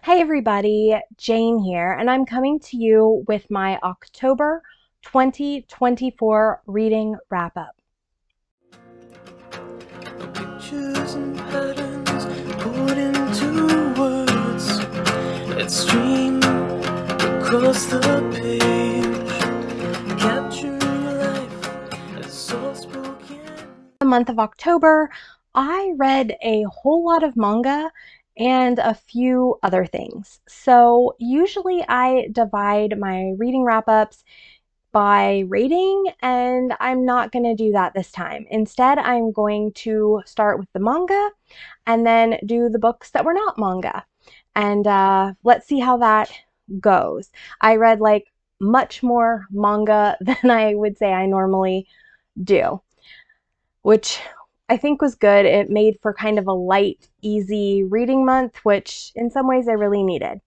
Hey everybody, Jane here, and I'm coming to you with my October 2024 reading wrap-up. Pictures and patterns put into words that stream across the page, capturing life as soft-spoken. The month of October, I read a whole lot of manga and a few other things. So usually I divide my reading wrap-ups by rating, and I'm not going to do that this time. Instead, I'm going to start with the manga and then do the books that were not manga. And let's see how that goes. I read like much more manga than I would say I normally do, which I think was good. It made for kind of a light, easy reading month, which in some ways I really needed.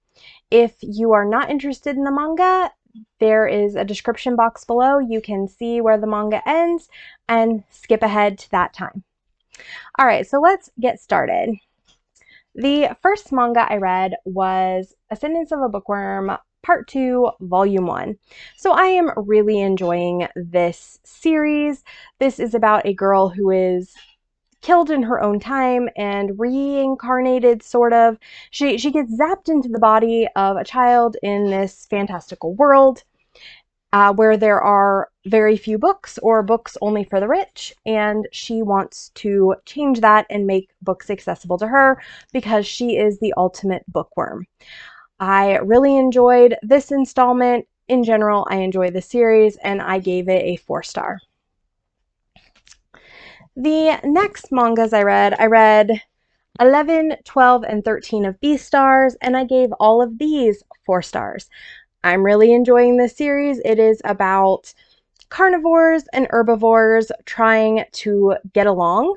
If you are not interested in the manga, there is a description box below. You can see where the manga ends and skip ahead to that time. All right, so let's get started. The first manga I read was Ascendance of a Bookworm, Part 2, Volume 1. So I am really enjoying this series. This is about a girl who is killed in her own time and reincarnated, sort of. She gets zapped into the body of a child in this fantastical world where there are very few books or books only for the rich, and she wants to change that and make books accessible to her because she is the ultimate bookworm. I really enjoyed this installment. In general, I enjoy the series, and I gave it a 4-star. The next mangas I read 11, 12, and 13 of Beastars, and I gave all of these 4 stars. I'm really enjoying this series. It is about carnivores and herbivores trying to get along.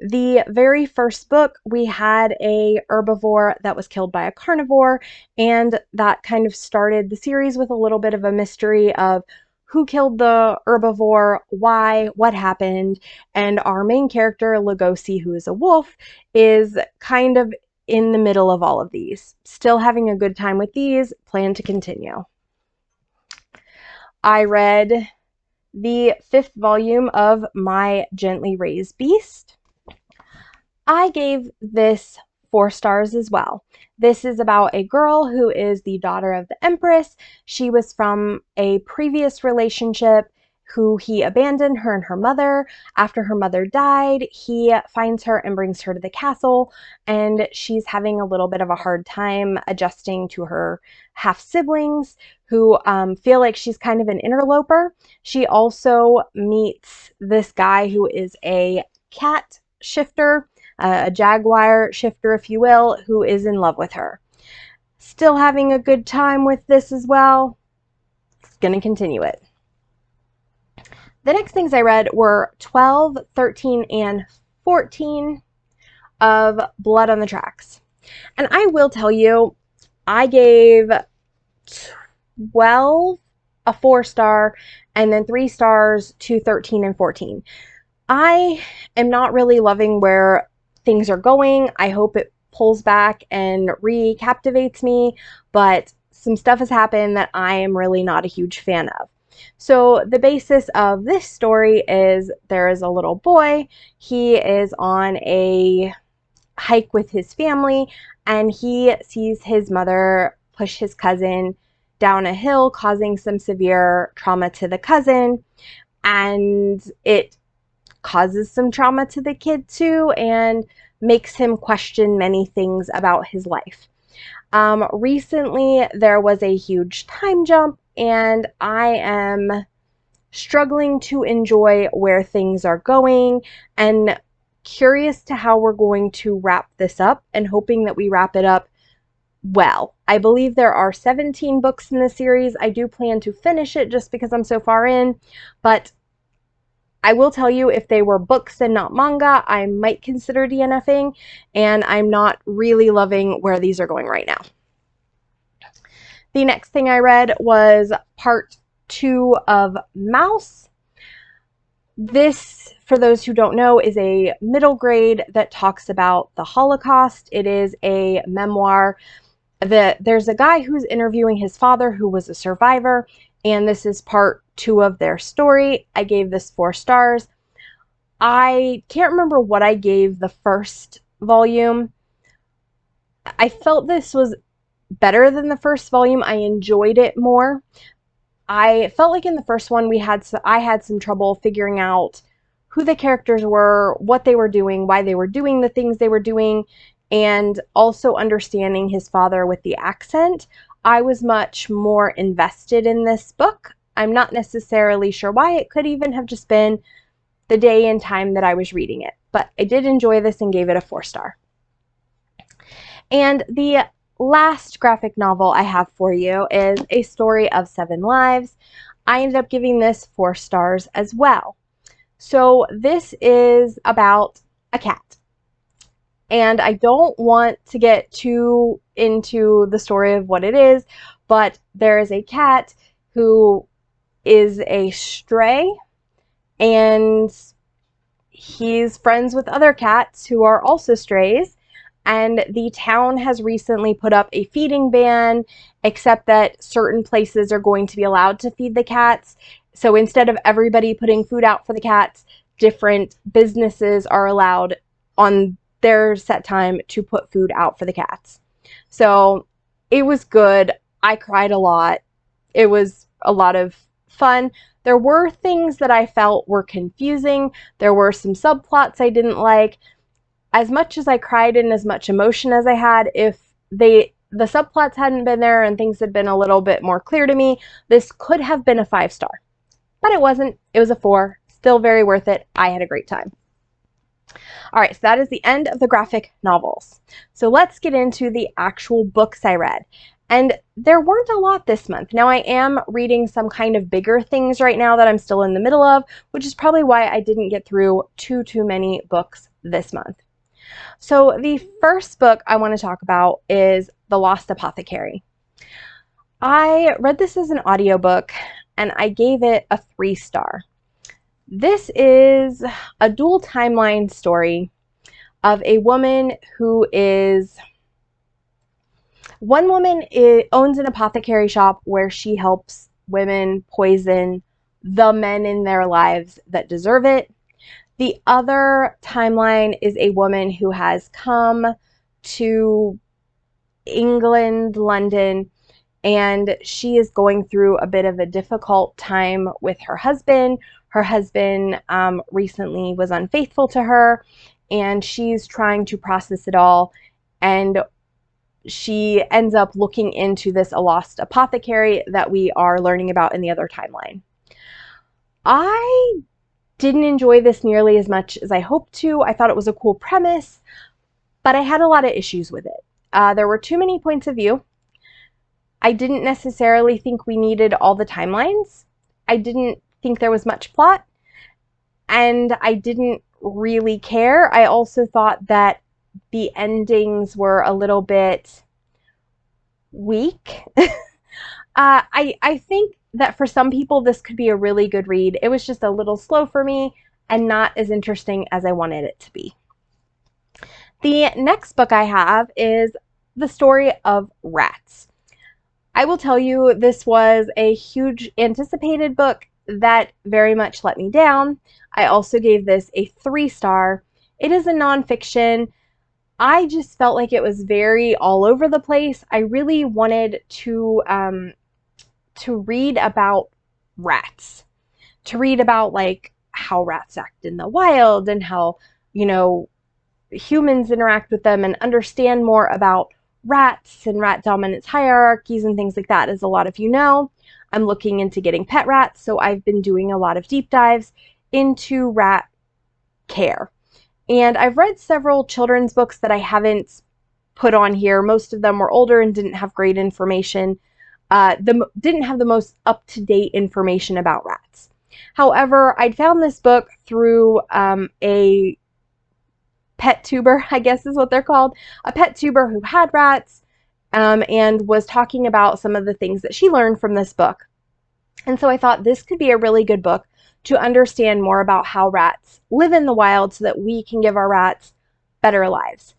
The very first book, we had a herbivore that was killed by a carnivore, and that kind of started the series with a little bit of a mystery of who killed the herbivore, why, what happened, and our main character, Lugosi, who is a wolf, is kind of in the middle of all of these. Still having a good time with these, plan to continue. I read the 5th volume of My Gently Raised Beast. I gave this 4 stars as well. This is about a girl who is the daughter of the Empress. She was from a previous relationship who he abandoned, her and her mother. After her mother died, he finds her and brings her to the castle, and she's having a little bit of a hard time adjusting to her half-siblings who feel like she's kind of an interloper. She also meets this guy who is a cat shifter, a jaguar shifter, if you will, who is in love with her. Still having a good time with this as well. Gonna continue it. The next things I read were 12, 13, and 14 of Blood on the Tracks. And I will tell you, I gave 12 a 4-star and then 3 stars to 13 and 14. I am not really loving where things are going. I hope it pulls back and recaptivates me, but some stuff has happened that I am really not a huge fan of. So the basis of this story is there is a little boy. He is on a hike with his family, and he sees his mother push his cousin down a hill, causing some severe trauma to the cousin, and it causes some trauma to the kid too, and makes him question many things about his life. Recently, there was a huge time jump, and I am struggling to enjoy where things are going and curious to how we're going to wrap this up, and hoping that we wrap it up well. I believe there are 17 books in the series. I do plan to finish it just because I'm so far in, but I will tell you, if they were books and not manga, I might consider DNFing, and I'm not really loving where these are going right now. The next thing I read was Part 2 of MausII. This, for those who don't know, is a middle grade that talks about the Holocaust. It is a memoir there's a guy who's interviewing his father who was a survivor, and this is part 2 of their story. I gave this 4 stars. I can't remember what I gave the first volume. I felt this was better than the first volume. I enjoyed it more. I felt like in the first one I had some trouble figuring out who the characters were, what they were doing, why they were doing the things they were doing, and also understanding his father with the accent. I was much more invested in this book. I'm not necessarily sure why. It could even have just been the day and time that I was reading it, but I did enjoy this and gave it a 4 star. And the last graphic novel I have for you is A Story of 7 Lives. I ended up giving this 4 stars as well. So this is about a cat. And I don't want to get too into the story of what it is, but there is a cat who is a stray, and he's friends with other cats who are also strays. And the town has recently put up a feeding ban, except that certain places are going to be allowed to feed the cats. So instead of everybody putting food out for the cats, different businesses are allowed on their set time to put food out for the cats. So it was good. I cried a lot. It was a lot of fun. There were things that I felt were confusing. There were some subplots I didn't like. As much as I cried and as much emotion as I had, if the subplots hadn't been there and things had been a little bit more clear to me, this could have been a 5 star. But it wasn't. It was a 4. Still very worth it. I had a great time. All right, so that is the end of the graphic novels. So let's get into the actual books I read. And there weren't a lot this month. Now I am reading some kind of bigger things right now that I'm still in the middle of, which is probably why I didn't get through too many books this month. So the first book I want to talk about is The Lost Apothecary. I read this as an audiobook and I gave it a 3 star. This is a dual timeline story of a woman who is... One woman owns an apothecary shop where she helps women poison the men in their lives that deserve it. The other timeline is a woman who has come to England, London, and she is going through a bit of a difficult time with her husband. Her husband recently was unfaithful to her, and she's trying to process it all, and she ends up looking into this lost apothecary that we are learning about in the other timeline. I didn't enjoy this nearly as much as I hoped to. I thought it was a cool premise, but I had a lot of issues with it. There were too many points of view. I didn't necessarily think we needed all the timelines. I didn't think there was much plot, and I didn't really care. I also thought that the endings were a little bit weak. I think that for some people this could be a really good read. It was just a little slow for me and not as interesting as I wanted it to be. The next book I have is The Story of Rats. I will tell you, this was a huge anticipated book that very much let me down. I also gave this a 3 star. It is a nonfiction. I just felt like it was very all over the place. I really wanted to read about rats, to read about like how rats act in the wild and how, you know, humans interact with them, and understand more about rats and rat dominance hierarchies and things like that. As a lot of you know, I'm looking into getting pet rats, so I've been doing a lot of deep dives into rat care. And I've read several children's books that I haven't put on here. Most of them were older and didn't have great information. Didn't have the most up-to-date information about rats. However, I'd found this book through a pet tuber, I guess is what they're called, a pet tuber who had rats, and was talking about some of the things that she learned from this book. And so I thought this could be a really good book to understand more about how rats live in the wild so that we can give our rats better lives.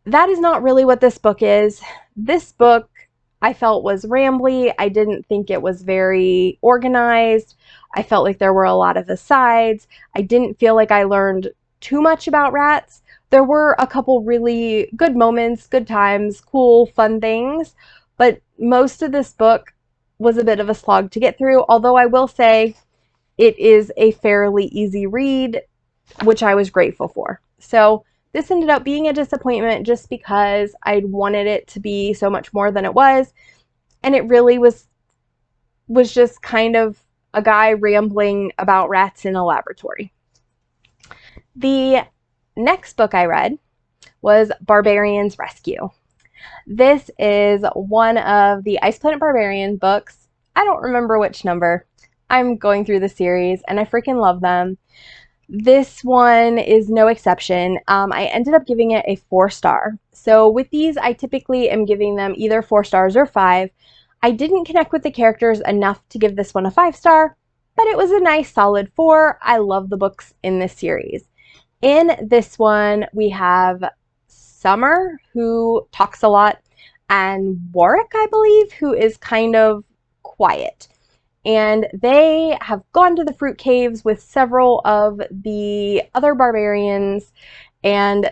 that is not really what this book is. This book I felt was rambly. I didn't think it was very organized. I felt like there were a lot of asides. I didn't feel like I learned too much about rats. There were a couple really good moments, good times, cool, fun things, but most of this book was a bit of a slog to get through, although I will say it is a fairly easy read, which I was grateful for. So this ended up being a disappointment just because I wanted it to be so much more than it was, and it really was just kind of a guy rambling about rats in a laboratory. The next book I read was Barbarian's Rescue. This is one of the Ice Planet Barbarian books. I don't remember which number. I'm going through the series and I freaking love them. This one is no exception. I ended up giving it a 4-star. So with these, I typically am giving them either 4 stars or 5. I didn't connect with the characters enough to give this one a 5-star, but it was a nice solid 4. I love the books in this series. In this one, we have Summer, who talks a lot, and Warwick, I believe, who is kind of quiet. And they have gone to the fruit caves with several of the other barbarians and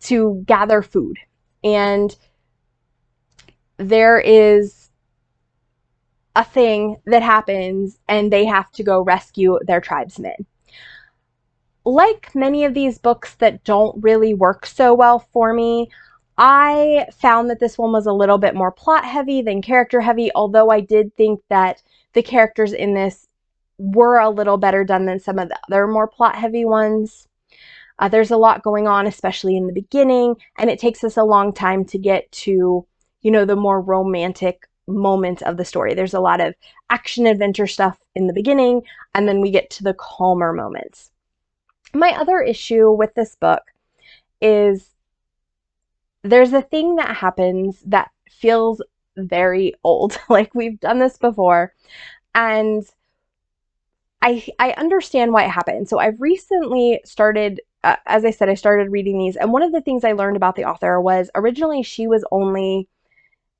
to gather food. And there is a thing that happens and they have to go rescue their tribesmen. Like many of these books that don't really work so well for me, I found that this one was a little bit more plot heavy than character heavy, although I did think that the characters in this were a little better done than some of the other more plot heavy ones. There's a lot going on, especially in the beginning, and it takes us a long time to get to, the more romantic moments of the story. There's a lot of action adventure stuff in the beginning, and then we get to the calmer moments. My other issue with this book is there's a thing that happens that feels very old. Like we've done this before, and I understand why it happened. So I've recently started, as I said, I started reading these, and one of the things I learned about the author was originally she was only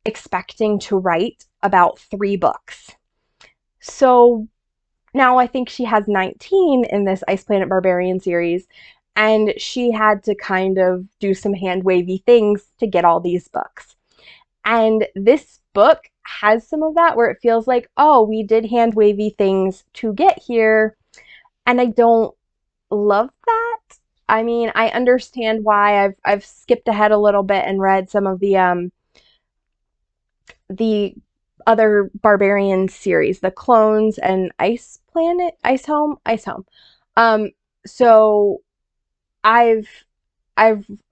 expecting to write about 3 books. So now I think she has 19 in this Ice Planet Barbarian series, and she had to kind of do some hand wavy things to get all these books. And this book has some of that where it feels like, oh, we did hand wavy things to get here, and I don't love that. I mean, I understand why I've skipped ahead a little bit and read some of the other Barbarian series, the Clones and Ice Planet, Ice Home. So I've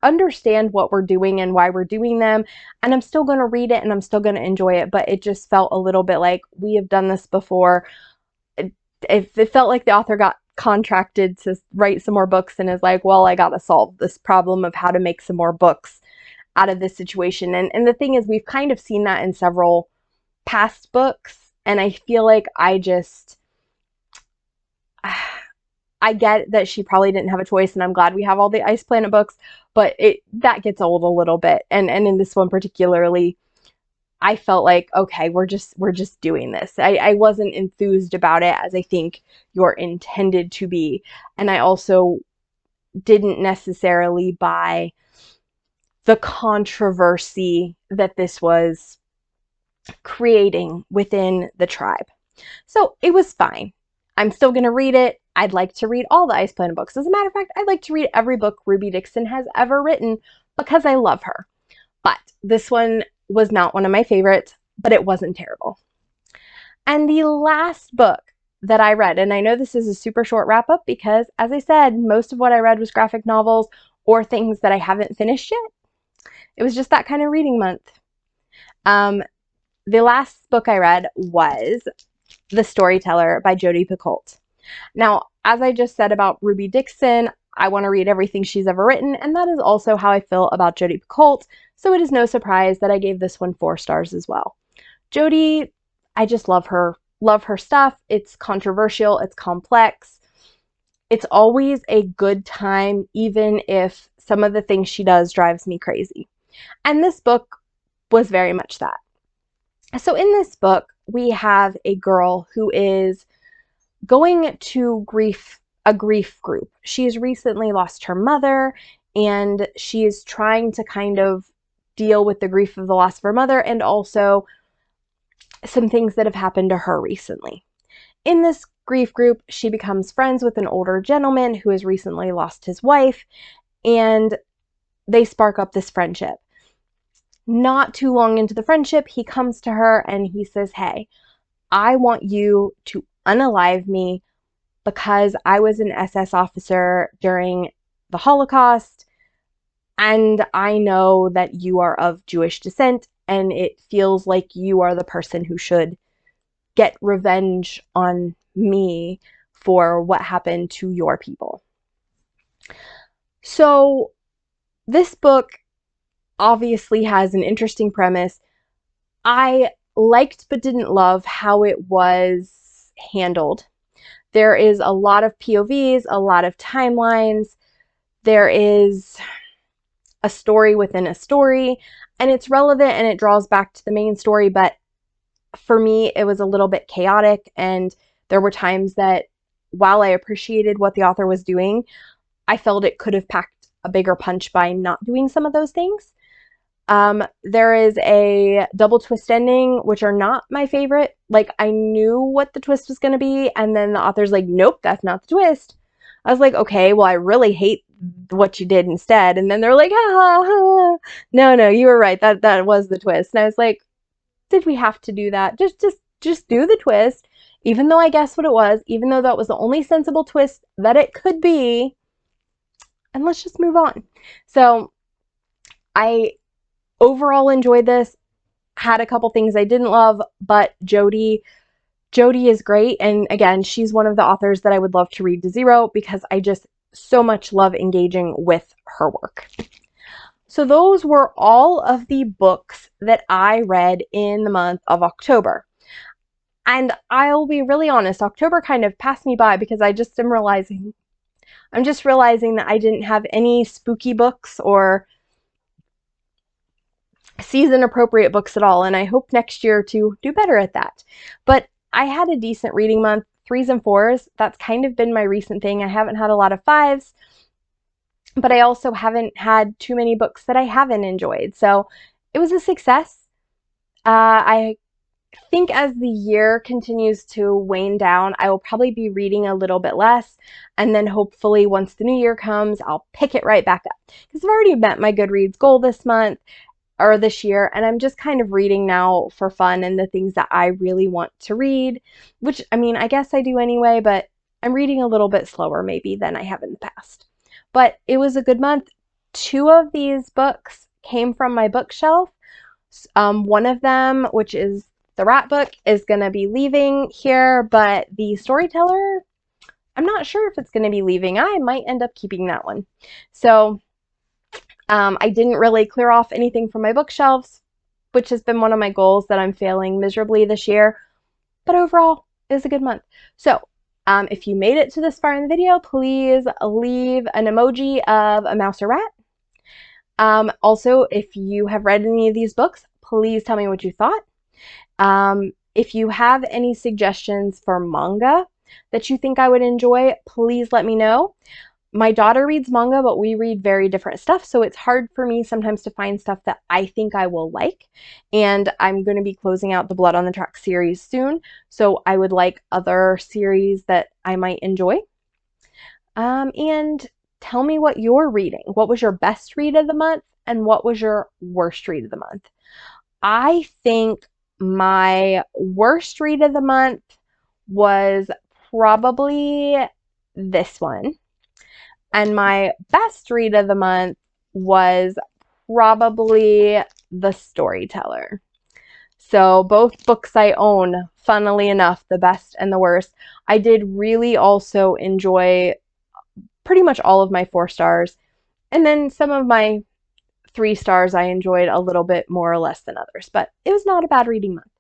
understand what we're doing and why we're doing them, and I'm still going to read it and I'm still going to enjoy it, but it just felt a little bit like we have done this before. It felt like the author got contracted to write some more books and is like, well, I got to solve this problem of how to make some more books out of this situation. And the thing is, we've kind of seen that in several past books, and I feel like I get that she probably didn't have a choice, and I'm glad we have all the Ice Planet books, but that gets old a little bit. And in this one particularly, I felt like, okay, we're just doing this. I wasn't enthused about it as I think you're intended to be. And I also didn't necessarily buy the controversy that this was creating within the tribe. So it was fine. I'm still going to read it. I'd like to read all the Ice Planet books. As a matter of fact, I'd like to read every book Ruby Dixon has ever written because I love her. But this one was not one of my favorites, but it wasn't terrible. And the last book that I read, and I know this is a super short wrap up because, as I said, most of what I read was graphic novels or things that I haven't finished yet. It was just that kind of reading month. The last book I read was The Storyteller by Jodi Picoult. Now, as I just said about Ruby Dixon, I want to read everything she's ever written, and that is also how I feel about Jodi Picoult, so it is no surprise that I gave this one 4 stars as well. Jodi, I just love her stuff. It's controversial, it's complex. It's always a good time, even if some of the things she does drives me crazy. And this book was very much that. So in this book, we have a girl who is going to a grief group. She's recently lost her mother, and she is trying to kind of deal with the grief of the loss of her mother and also some things that have happened to her recently. In this grief group, she becomes friends with an older gentleman who has recently lost his wife, and they spark up this friendship. Not too long into the friendship, he comes to her and he says, "Hey, I want you to unalive me because I was an SS officer during the Holocaust, and I know that you are of Jewish descent, and it feels like you are the person who should get revenge on me for what happened to your people." So this book obviously has an interesting premise. I liked but didn't love how it was handled. There is a lot of POVs, a lot of timelines. There is a story within a story, and it's relevant and it draws back to the main story, but for me, it was a little bit chaotic, and there were times that while I appreciated what the author was doing, I felt it could have packed a bigger punch by not doing some of those things. There is a double twist ending, which are not my favorite. Like, I knew what the twist was going to be, and then the author's like, "Nope, that's not the twist." I was like, okay, well, I really hate what you did instead. And then they're like, "Ha ha ha. No, you were right. That was the twist." And I was like, did we have to do that? Just do the twist. Even though I guessed what it was, even though that was the only sensible twist that it could be, and let's just move on. So I overall enjoyed this. Had a couple things I didn't love, but Jodi is great. And again, she's one of the authors that I would love to read to zero because I just so much love engaging with her work. So those were all of the books that I read in the month of October. And I'll be really honest, October kind of passed me by because I'm just realizing that I didn't have any spooky books or season appropriate books at all, and I hope next year to do better at that. But I had a decent reading month, 3s and 4s. That's kind of been my recent thing. I haven't had a lot of 5s, but I also haven't had too many books that I haven't enjoyed. So it was a success. I think as the year continues to wane down, I will probably be reading a little bit less. And then hopefully once the new year comes, I'll pick it right back up. Because I've already met my Goodreads goal this month or this year, and I'm just kind of reading now for fun and the things that I really want to read, which, I mean, I guess I do anyway, but I'm reading a little bit slower maybe than I have in the past. But it was a good month. 2 of these books came from my bookshelf. One of them, which is the rat book, is going to be leaving here, but the Storyteller, I'm not sure if it's going to be leaving. I might end up keeping that one. So I didn't really clear off anything from my bookshelves, which has been one of my goals that I'm failing miserably this year. But overall, it was a good month. So if you made it to this far in the video, please leave an emoji of a mouse or rat. Also, if you have read any of these books, please tell me what you thought. If you have any suggestions for manga that you think I would enjoy, please let me know. My daughter reads manga, but we read very different stuff, so it's hard for me sometimes to find stuff that I think I will like. And I'm going to be closing out the Blood on the Track series soon, so I would like other series that I might enjoy. And tell me what you're reading. What was your best read of the month, and what was your worst read of the month? I think my worst read of the month was probably this one. And my best read of the month was probably The Storyteller. So both books I own, funnily enough, the best and the worst. I did really also enjoy pretty much all of my 4 stars. And then some of my 3 stars I enjoyed a little bit more or less than others. But it was not a bad reading month.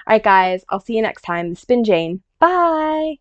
All right, guys, I'll see you next time. This has been Jane. Bye!